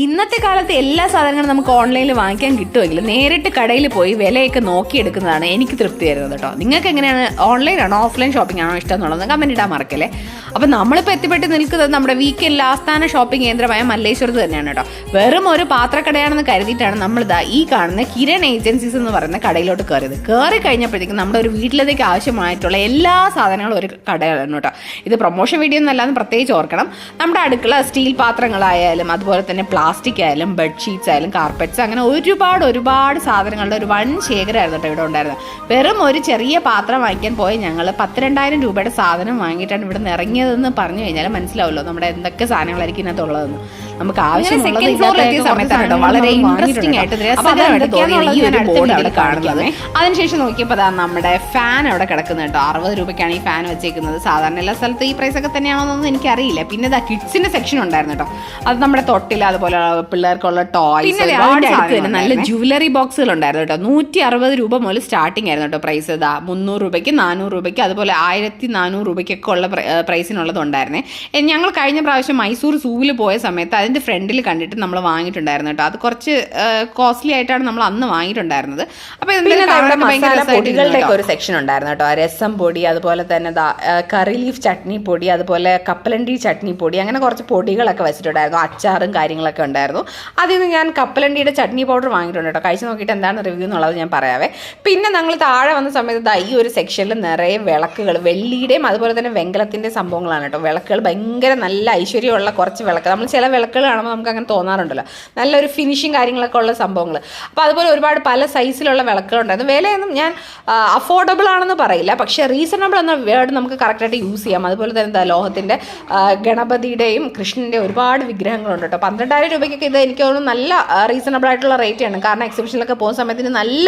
ഇന്നത്തെ കാലത്ത് എല്ലാ സാധനങ്ങളും നമുക്ക് ഓൺലൈനിൽ വാങ്ങിക്കാൻ കിട്ടുമെങ്കിലും നേരിട്ട് കടയിൽ പോയി വിലയൊക്കെ നോക്കിയെടുക്കുന്നതാണ് എനിക്ക് തൃപ്തി തരുന്നത് കേട്ടോ. നിങ്ങൾക്ക് എങ്ങനെയാണ്, ഓൺലൈനാണോ ഓഫ്ലൈൻ ഷോപ്പിംഗ് ആണോ ഇഷ്ടം എന്നുള്ളത് കമൻറ്റ് ഇടാൻ മറക്കല്ലേ. അപ്പോൾ നമ്മളിപ്പോൾ എത്തിപ്പെട്ട് നിൽക്കുന്നത് നമ്മുടെ വീക്കെൻഡിൽ ആസ്ഥാന ഷോപ്പിംഗ് കേന്ദ്രമായ മല്ലേശ്വരത്ത് തന്നെയാണ് കേട്ടോ. വെറും ഒരു പാത്രക്കടയാണെന്ന് കരുതിയിട്ടാണ് നമ്മളിതാ ഈ കാണുന്ന കിരൺ ഏജൻസീസ് എന്ന് പറയുന്ന കടയിലോട്ട് കയറിയത്. കയറി കഴിഞ്ഞപ്പോഴത്തേക്കും നമ്മുടെ ഒരു വീട്ടിലേക്ക് ആവശ്യമായിട്ടുള്ള എല്ലാ സാധനങ്ങളും ഒരു കടയാണ് കേട്ടോ. ഇത് പ്രൊമോഷൻ വീഡിയോ എന്നല്ലാന്ന് പ്രത്യേകിച്ച് ഓർക്കണം. നമ്മുടെ അടുക്കള സ്റ്റീൽ പാത്രങ്ങളായാലും അതുപോലെ തന്നെ പ്ലാസ്റ്റിക് ആയാലും ബെഡ്ഷീറ്റ്സ് ആയാലും കാർപ്പറ്റ്സ്, അങ്ങനെ ഒരുപാട് സാധനങ്ങളുടെ ഒരു വൻ ശേഖരമായിരുന്നു കേട്ടോ ഇവിടെ ഉണ്ടായിരുന്നത്. വെറും ഒരു ചെറിയ പാത്രം വാങ്ങിക്കാൻ പോയി ഞങ്ങൾ 12,000 രൂപയുടെ സാധനം വാങ്ങിയിട്ടാണ് ഇവിടെ നിന്ന് ഇറങ്ങിയതെന്ന് പറഞ്ഞു കഴിഞ്ഞാൽ മനസ്സിലാവുമല്ലോ നമ്മുടെ എന്തൊക്കെ സാധനങ്ങളായിരിക്കും ഇതിനകത്തുള്ളതെന്ന്. നമുക്ക് ആവശ്യമുള്ളത് ഇന്നത്തെ സമയത്താണ് വളരെ ഇൻട്രസ്റ്റിംഗ് ആയിട്ട് രസകരമായിട്ട് തോന്നിയത് ഈ ഒരു ബോർഡ് അവിടെ കാണുന്നത്. അതിനുശേഷം നോക്കിയപ്പോൾ അതാ നമ്മുടെ ഫാൻ അവിടെ കിടക്കുന്നത് കേട്ടോ. 60 രൂപയ്ക്കാണ് ഈ ഫാൻ വെച്ചേക്കുന്നത്. സാധാരണ എല്ലാ സ്ഥലത്തും ഈ പ്രൈസ് ഒക്കെ തന്നെയാണോന്നൊന്നും എനിക്കറിയില്ല. പിന്നെ ഇതാ കിഡ്സിന്റെ സെക്ഷൻ ഉണ്ടായിരുന്നു കേട്ടോ. അത് നമ്മുടെ തൊട്ടിൽ, അതുപോലെ പിള്ളേർക്കുള്ള ടോയ്സ്, നല്ല ജുവലറി ബോക്സുകൾ ഉണ്ടായിരുന്നു കേട്ടോ. 160 രൂപ മുതൽ സ്റ്റാർട്ടിംഗ് ആയിരുന്നു കേട്ടോ പ്രൈസ്. ഇതാ 300 രൂപയ്ക്ക്, 400 രൂപയ്ക്ക്, അതുപോലെ 1400 രൂപയ്ക്കൊക്കെ ഉള്ള പ്രൈസിനുള്ളതുണ്ടായിരുന്നേ. ഞങ്ങൾ കഴിഞ്ഞ പ്രാവശ്യം മൈസൂർ സൂവിൽ പോയ സമയത്ത് അതിൻ്റെ ഫ്രണ്ടിൽ കണ്ടിട്ട് നമ്മൾ വാങ്ങിയിട്ടുണ്ടായിരുന്നു കേട്ടോ. അത് കുറച്ച് കോസ്റ്റ്ലി ആയിട്ടാണ് നമ്മൾ അന്ന് വാങ്ങിയിട്ടുണ്ടായിരുന്നത്. അപ്പോൾ പൊടികളുടെ ഒരു സെക്ഷൻ ഉണ്ടായിരുന്നു കേട്ടോ. രസം പൊടി, അതുപോലെ തന്നെ കറി ലീഫ് ചട്നി പൊടി, അതുപോലെ കപ്പലണ്ടി ചട്നി പൊടി, അങ്ങനെ കുറച്ച് പൊടികളൊക്കെ വെച്ചിട്ടുണ്ടായിരുന്നു. അച്ചാറും കാര്യങ്ങളൊക്കെ ഉണ്ടായിരുന്നു. അതിൽ നിന്ന് ഞാൻ കപ്പലണ്ടിയുടെ ചട്നി പൗഡർ വാങ്ങിയിട്ടുണ്ട് കേട്ടോ. കഴിച്ച് നോക്കിയിട്ട് എന്താണ് റിവ്യൂ എന്നുള്ളത് ഞാൻ പറയാവേ. പിന്നെ ഞങ്ങൾ താഴെ വന്ന സമയത്ത് ഈ ഒരു സെക്ഷനിൽ നിറയെ വിളക്കുകൾ, വെള്ളിയുടെയും അതുപോലെ തന്നെ വെങ്കലത്തിൻ്റെ സംഭവങ്ങളാണ് കേട്ടോ. വിളക്കുകൾ ഭയങ്കര നല്ല ഐശ്വര്യമുള്ള കുറച്ച് വിളക്ക്. നമ്മൾ ചില വിളക്കുകൾ കാണുമ്പോൾ നമുക്ക് അങ്ങനെ തോന്നാറുണ്ടല്ലോ, നല്ലൊരു ഫിനിഷിങ് കാര്യങ്ങളൊക്കെ ഉള്ള സംഭവങ്ങൾ. അപ്പോൾ അതുപോലെ ഒരുപാട് പല സൈസിലുള്ള വിളക്കുകളുണ്ടായിരുന്നു. വിലയൊന്നും ഞാൻ അഫോർഡബിൾ ആണെന്ന് പറയില്ല, പക്ഷേ റീസണബിൾ എന്ന വേർഡ് നമുക്ക് കറക്റ്റായിട്ട് യൂസ് ചെയ്യാം. അതുപോലെ തന്നെ ലോഹത്തിൻ്റെ ഗണപതിയുടെയും കൃഷ്ണൻ്റെയും ഒരുപാട് വിഗ്രഹങ്ങളുണ്ട് കേട്ടോ. 12,000 രൂപയ്ക്കൊക്കെ ഇത് എനിക്ക് തോന്നുന്നു നല്ല റീസണബിൾ ആയിട്ടുള്ള റേറ്റ് ആണ്. കാരണം എക്സിബിഷനിലൊക്കെ പോകുന്ന സമയത്തിന് നല്ല